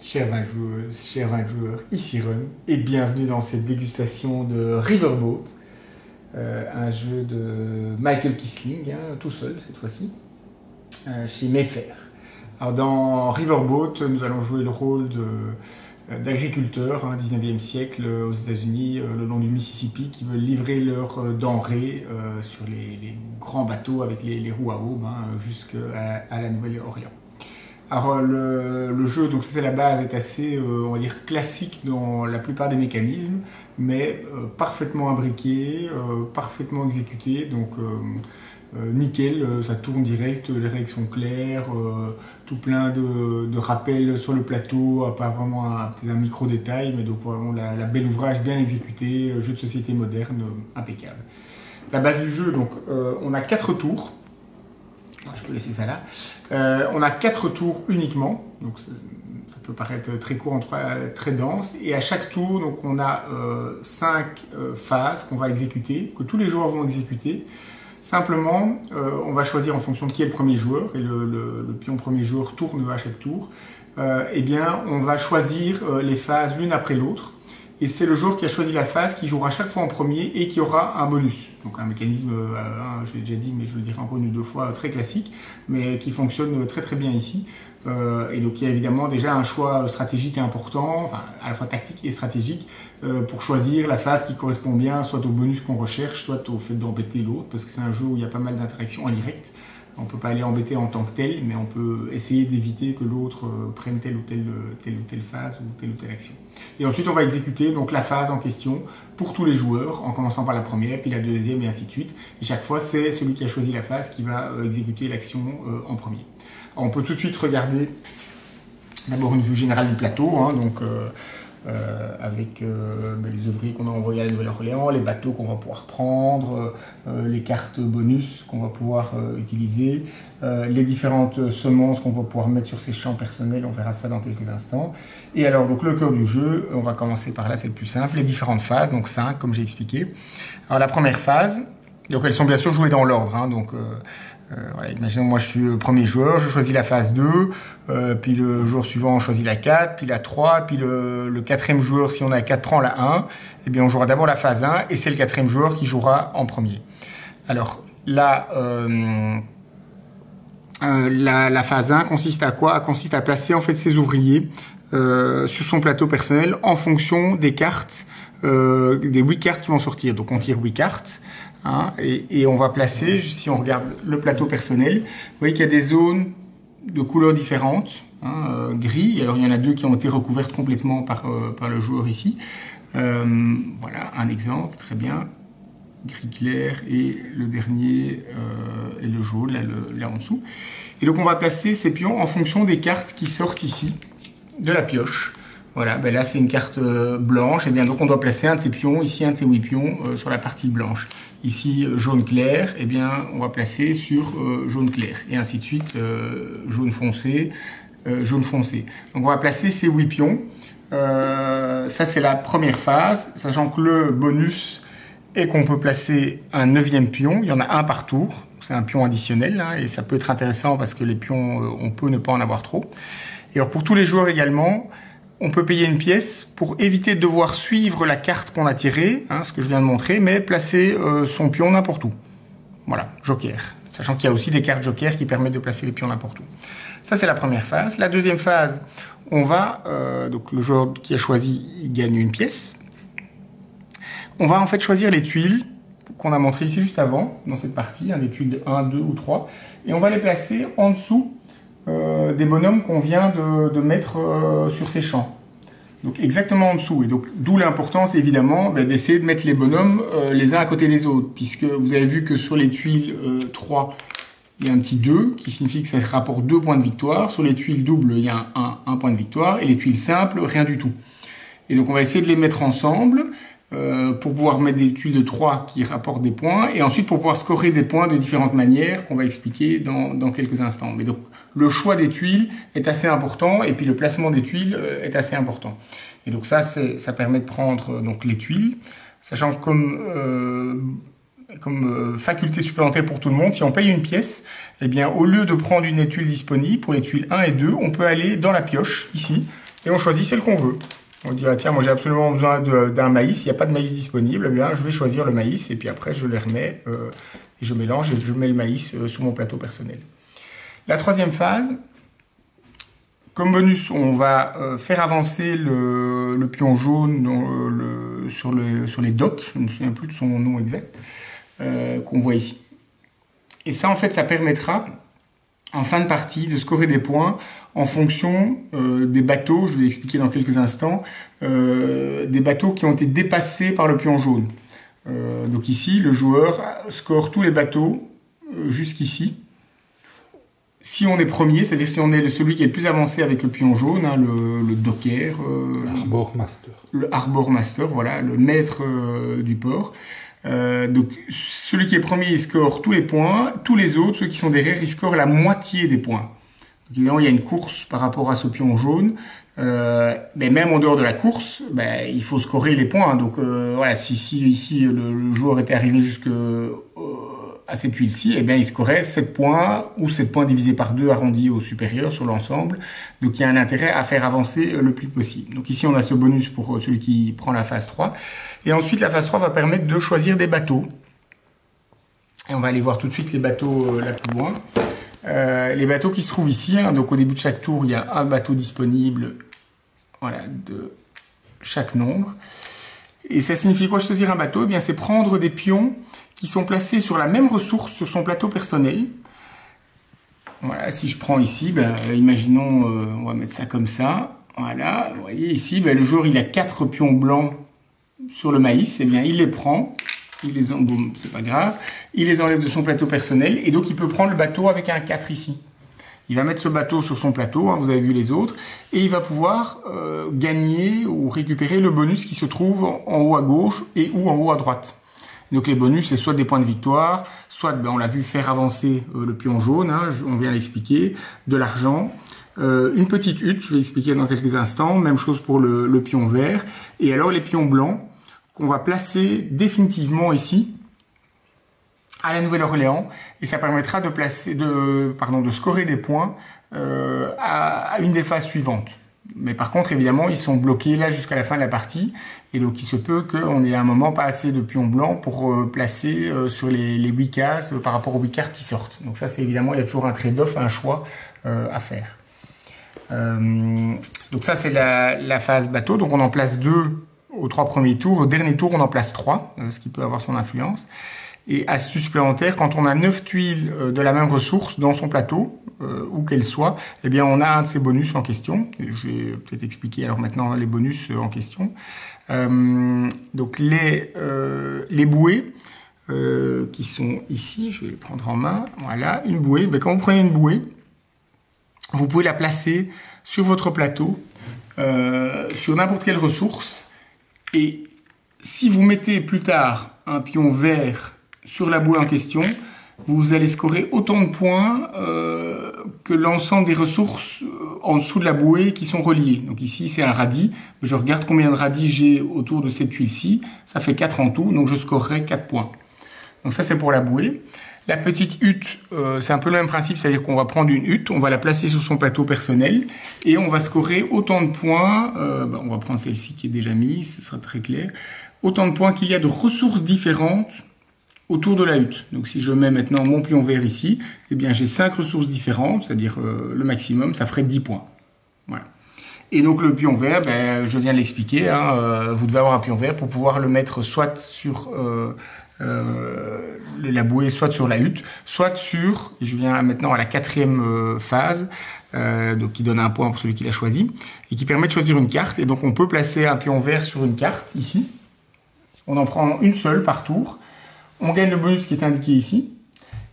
chers 20 joueurs, ici Run, et bienvenue dans cette dégustation de Riverboat, un jeu de Michael Kisling, tout seul cette fois-ci, chez Mayfair. Alors dans Riverboat, nous allons jouer le rôle d'agriculteurs, 19e siècle aux États-Unis, le long du Mississippi, qui veulent livrer leurs denrées sur les grands bateaux avec les roues à aubes jusqu'à la Nouvelle-Orléans. Alors le jeu, donc c'est la base, est assez, on va dire, classique dans la plupart des mécanismes, mais parfaitement imbriqué, parfaitement exécuté, donc nickel, ça tourne direct, les règles sont claires, tout plein de rappels sur le plateau, pas vraiment un micro détail, mais donc vraiment la bel ouvrage bien exécuté, jeu de société moderne, impeccable. La base du jeu, donc on a 4 tours. Je peux laisser ça là. On a 4 tours uniquement, donc ça peut paraître très court, très dense. Et à chaque tour, donc on a 5 phases qu'on va exécuter, que tous les joueurs vont exécuter. Simplement, on va choisir en fonction de qui est le premier joueur, et le pion premier joueur tourne à chaque tour. Eh bien, on va choisir les phases l'une après l'autre. Et c'est le joueur qui a choisi la phase qui jouera chaque fois en premier et qui aura un bonus. Donc un mécanisme, je l'ai déjà dit, mais je le dirai encore une ou deux fois, très classique, mais qui fonctionne très très bien ici. Et donc il y a évidemment déjà un choix stratégique important, enfin à la fois tactique et stratégique, pour choisir la phase qui correspond bien, soit au bonus qu'on recherche, soit au fait d'embêter l'autre, parce que c'est un jeu où il y a pas mal d'interactions en direct. On ne peut pas aller embêter en tant que tel, mais on peut essayer d'éviter que l'autre prenne telle ou telle phase ou telle action. Et ensuite, on va exécuter donc la phase en question pour tous les joueurs, en commençant par la première, puis la deuxième, et ainsi de suite. Et chaque fois, c'est celui qui a choisi la phase qui va exécuter l'action en premier. Alors, on peut tout de suite regarder d'abord une vue générale du plateau, avec les ouvriers qu'on a envoyés à la Nouvelle-Orléans, les bateaux qu'on va pouvoir prendre, les cartes bonus qu'on va pouvoir utiliser, les différentes semences qu'on va pouvoir mettre sur ces champs personnels, on verra ça dans quelques instants. Et alors, donc le cœur du jeu, on va commencer par là, c'est le plus simple, les différentes phases, donc 5 comme j'ai expliqué. Alors la première phase, donc elles sont bien sûr jouées dans l'ordre, voilà, imaginons moi je suis premier joueur, je choisis la phase 2, puis le joueur suivant choisit la 4, puis la 3, puis le quatrième joueur, si on a 4, prend la 1, et bien on jouera d'abord la phase 1, et c'est le quatrième joueur qui jouera en premier. Alors là, la phase 1 consiste à quoi? Consiste à placer en fait ses ouvriers sur son plateau personnel en fonction des cartes, des 8 cartes qui vont sortir. Donc on tire 8 cartes. Et on va placer, si on regarde le plateau personnel, vous voyez qu'il y a des zones de couleurs différentes, gris, alors il y en a 2 qui ont été recouvertes complètement par le joueur ici. Voilà un exemple, très bien, gris clair, et le dernier est le jaune, là en dessous. Et donc on va placer ces pions en fonction des cartes qui sortent ici, de la pioche. Voilà, ben là c'est une carte blanche, et bien donc on doit placer un de ces pions, ici un de ces 8 pions sur la partie blanche. Ici jaune clair, et bien on va placer sur jaune clair, et ainsi de suite, jaune foncé, jaune foncé. Donc on va placer ces 8 pions, ça c'est la première phase, sachant que le bonus est qu'on peut placer un 9e pion, il y en a un par tour, c'est un pion additionnel, et ça peut être intéressant parce que les pions, on peut ne pas en avoir trop. Et alors pour tous les joueurs également, on peut payer une pièce pour éviter de devoir suivre la carte qu'on a tirée, ce que je viens de montrer, mais placer son pion n'importe où. Voilà, joker. Sachant qu'il y a aussi des cartes joker qui permettent de placer les pions n'importe où. Ça, c'est la première phase. La deuxième phase, on va, donc le joueur qui a choisi, il gagne une pièce. On va en fait choisir les tuiles qu'on a montrées ici juste avant, dans cette partie, des tuiles de 1, 2 ou 3, et on va les placer en dessous des bonhommes qu'on vient de mettre sur ces champs. Donc exactement en dessous. Et donc d'où l'importance évidemment d'essayer de mettre les bonhommes les uns à côté des autres. Puisque vous avez vu que sur les tuiles 3, il y a un petit 2 qui signifie que ça rapporte 2 points de victoire. Sur les tuiles doubles, il y a un point de victoire. Et les tuiles simples, rien du tout. Et donc on va essayer de les mettre ensemble pour pouvoir mettre des tuiles de 3 qui rapportent des points, et ensuite pour pouvoir scorer des points de différentes manières qu'on va expliquer dans quelques instants. Mais donc le choix des tuiles est assez important, et puis le placement des tuiles est assez important. Et donc ça permet de prendre donc les tuiles, sachant que comme faculté supplémentaire pour tout le monde, si on paye une pièce, eh bien au lieu de prendre une tuile disponible pour les tuiles 1 et 2, on peut aller dans la pioche ici et on choisit celle qu'on veut. On dit, ah, tiens, moi j'ai absolument besoin d'un maïs, il n'y a pas de maïs disponible, eh bien je vais choisir le maïs, et puis après je les remets, et je mélange, et je mets le maïs sur mon plateau personnel. La troisième phase, comme bonus, on va faire avancer le pion jaune sur les docks, je ne me souviens plus de son nom exact, qu'on voit ici. Et ça, en fait, ça permettra, en fin de partie, de scorer des points en fonction des bateaux, je vais expliquer dans quelques instants, des bateaux qui ont été dépassés par le pion jaune. Donc ici, le joueur score tous les bateaux jusqu'ici. Si on est premier, c'est-à-dire si on est celui qui est le plus avancé avec le pion jaune, hein, le docker, l'Arbor Master. Le Arbor Master, voilà, le maître du port. Donc celui qui est premier, il score tous les points. Tous les autres, ceux qui sont derrière, ils scorent la moitié des points. Donc, évidemment, il y a une course par rapport à ce pion jaune. Mais même en dehors de la course, il faut scorer les points. Donc voilà, si ici le joueur était arrivé jusque à cette huile-ci, eh bien, il scorait 7 points ou 7 points divisés par 2 arrondis au supérieur sur l'ensemble. Donc, il y a un intérêt à faire avancer le plus possible. Donc, ici, on a ce bonus pour celui qui prend la phase 3. Et ensuite, la phase 3 va permettre de choisir des bateaux. Et on va aller voir tout de suite les bateaux là plus loin. Les bateaux qui se trouvent ici. Hein, donc, au début de chaque tour, il y a un bateau disponible, voilà, de chaque nombre. Et ça signifie quoi, choisir un bateau? Eh bien, c'est prendre des pions qui sont placés sur la même ressource sur son plateau personnel. Voilà, si je prends ici, imaginons, on va mettre ça comme ça. Voilà, vous voyez ici, le joueur il a 4 pions blancs sur le maïs. Eh bien, il les prend, bon, c'est pas grave, il les enlève de son plateau personnel et donc il peut prendre le bateau avec un 4 ici. Il va mettre ce bateau sur son plateau, hein, vous avez vu les autres, et il va pouvoir gagner ou récupérer le bonus qui se trouve en haut à gauche et ou en haut à droite. Donc les bonus, c'est soit des points de victoire, soit, on l'a vu, faire avancer le pion jaune, hein, on vient l'expliquer, de l'argent, une petite hutte, je vais expliquer dans quelques instants, même chose pour le pion vert, et alors les pions blancs qu'on va placer définitivement ici, à la Nouvelle-Orléans, et ça permettra de scorer des points à une des phases suivantes. Mais par contre, évidemment, ils sont bloqués là jusqu'à la fin de la partie, et donc il se peut qu'on ait à un moment pas assez de pions blancs pour placer sur les 8 cases par rapport aux 8 cartes qui sortent. Donc ça, c'est évidemment, il y a toujours un trade-off, un choix à faire. Donc ça, c'est la phase bateau. Donc on en place 2 aux 3 premiers tours. Au dernier tour, on en place 3, ce qui peut avoir son influence. Et astuce supplémentaire, quand on a 9 tuiles de la même ressource dans son plateau, où qu'elle soit, eh bien on a un de ces bonus en question. Je vais peut-être expliquer alors maintenant les bonus en question. Donc les bouées qui sont ici, je vais les prendre en main. Voilà, une bouée. Quand vous prenez une bouée, vous pouvez la placer sur votre plateau, sur n'importe quelle ressource. Et si vous mettez plus tard un pion vert sur la bouée en question, vous allez scorer autant de points que l'ensemble des ressources en dessous de la bouée qui sont reliées. Donc ici, c'est un radis. Je regarde combien de radis j'ai autour de cette tuile-ci. Ça fait 4 en tout, donc je scorerai 4 points. Donc ça, c'est pour la bouée. La petite hutte, c'est un peu le même principe, c'est-à-dire qu'on va prendre une hutte, on va la placer sur son plateau personnel et on va scorer autant de points. On va prendre celle-ci qui est déjà mise, ce sera très clair. Autant de points qu'il y a de ressources différentes autour de la hutte. Donc si je mets maintenant mon pion vert ici, eh bien j'ai 5 ressources différentes, c'est-à-dire le maximum, ça ferait 10 points. Voilà. Et donc le pion vert, je viens de l'expliquer, hein, vous devez avoir un pion vert pour pouvoir le mettre soit sur la bouée, soit sur la hutte, soit sur, et je viens maintenant à la 4e phase, donc qui donne un point pour celui qui l'a choisi, et qui permet de choisir une carte. Et donc on peut placer un pion vert sur une carte, ici. On en prend une seule par tour. On gagne le bonus qui est indiqué ici.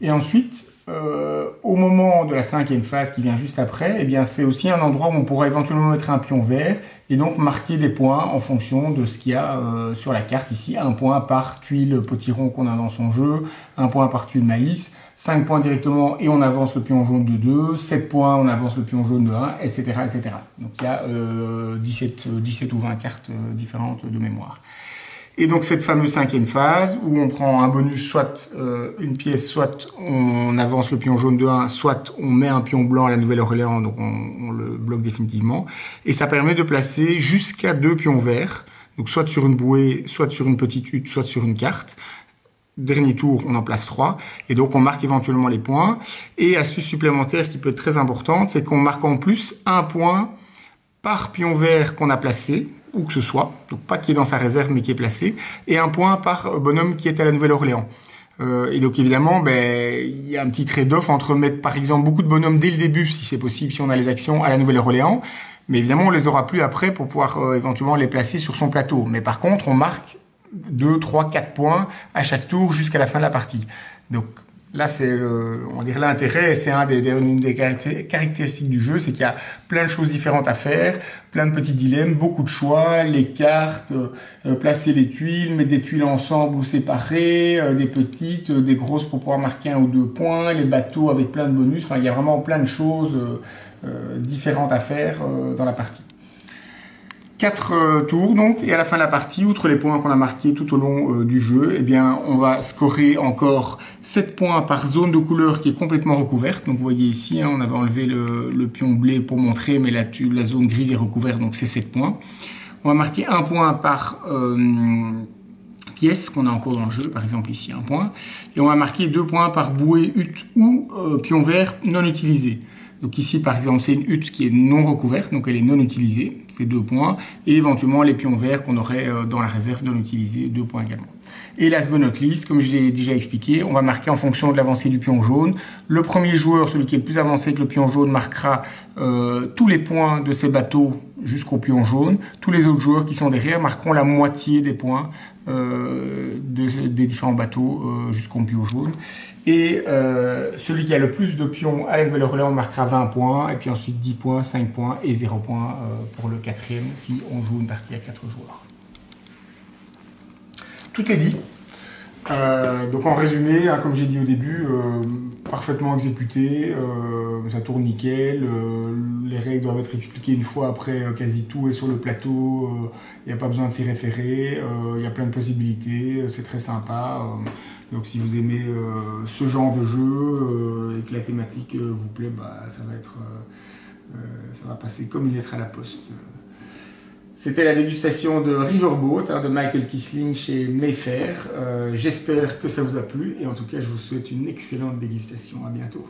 Et ensuite, au moment de la 5e phase qui vient juste après, eh bien c'est aussi un endroit où on pourra éventuellement mettre un pion vert et donc marquer des points en fonction de ce qu'il y a sur la carte ici. 1 point par tuile potiron qu'on a dans son jeu, 1 point par tuile maïs, 5 points directement et on avance le pion jaune de 2, 7 points, on avance le pion jaune de 1, etc. etc. Donc il y a 17 ou 20 cartes différentes de mémoire. Et donc cette fameuse cinquième phase où on prend un bonus, soit une pièce, soit on avance le pion jaune de 1, soit on met un pion blanc à la Nouvelle-Orléans, donc on le bloque définitivement. Et ça permet de placer jusqu'à 2 pions verts, donc soit sur une bouée, soit sur une petite hutte, soit sur une carte. Dernier tour, on en place 3. Et donc on marque éventuellement les points. Et astuce supplémentaire qui peut être très importante, c'est qu'on marque en plus 1 point par pion vert qu'on a placé, où que ce soit, donc pas qui est dans sa réserve mais qui est placé, et 1 point par bonhomme qui est à la Nouvelle-Orléans. Et donc évidemment, il y a un petit trade-off entre mettre par exemple beaucoup de bonhommes dès le début, si c'est possible, si on a les actions à la Nouvelle-Orléans, mais évidemment on les aura plus après pour pouvoir éventuellement les placer sur son plateau. Mais par contre, on marque 2, 3, 4 points à chaque tour jusqu'à la fin de la partie. Donc là, c'est on dirait l'intérêt, c'est une des caractéristiques du jeu, c'est qu'il y a plein de choses différentes à faire, plein de petits dilemmes, beaucoup de choix, les cartes, placer les tuiles, mettre des tuiles ensemble ou séparées, des petites, des grosses pour pouvoir marquer 1 ou 2 points, les bateaux avec plein de bonus, enfin il y a vraiment plein de choses différentes à faire dans la partie. 4 tours donc, et à la fin de la partie, outre les points qu'on a marqués tout au long du jeu, eh bien, on va scorer encore 7 points par zone de couleur qui est complètement recouverte. Donc vous voyez ici, on avait enlevé le pion blé pour montrer, mais la zone grise est recouverte, donc c'est 7 points. On va marquer 1 point par pièce qu'on a encore dans le jeu, par exemple ici 1 point. Et on va marquer 2 points par bouée, hutte ou pion vert non utilisé. Donc ici, par exemple, c'est une hutte qui est non recouverte, donc elle est non utilisée, c'est 2 points. Et éventuellement, les pions verts qu'on aurait dans la réserve non utilisés, 2 points également. Et last but not least, comme je l'ai déjà expliqué, on va marquer en fonction de l'avancée du pion jaune. Le premier joueur, celui qui est le plus avancé avec le pion jaune, marquera tous les points de ses bateaux jusqu'au pion jaune. Tous les autres joueurs qui sont derrière marqueront la moitié des points des différents bateaux jusqu'au pion jaune. Et celui qui a le plus de pions à la Nouvelle-Orléans marquera 20 points, et puis ensuite 10 points, 5 points et 0 points pour le quatrième si on joue une partie à 4 joueurs. Tout est dit. Donc en résumé, comme j'ai dit au début, parfaitement exécuté, ça tourne nickel, les règles doivent être expliquées une fois après, quasi tout est sur le plateau, il n'y a pas besoin de s'y référer, il y a plein de possibilités, c'est très sympa. Donc si vous aimez ce genre de jeu et que la thématique vous plaît, ça va passer comme une lettre à la poste. C'était la dégustation de Riverboat de Michael Kisling chez Mayfair. J'espère que ça vous a plu et en tout cas je vous souhaite une excellente dégustation. À bientôt.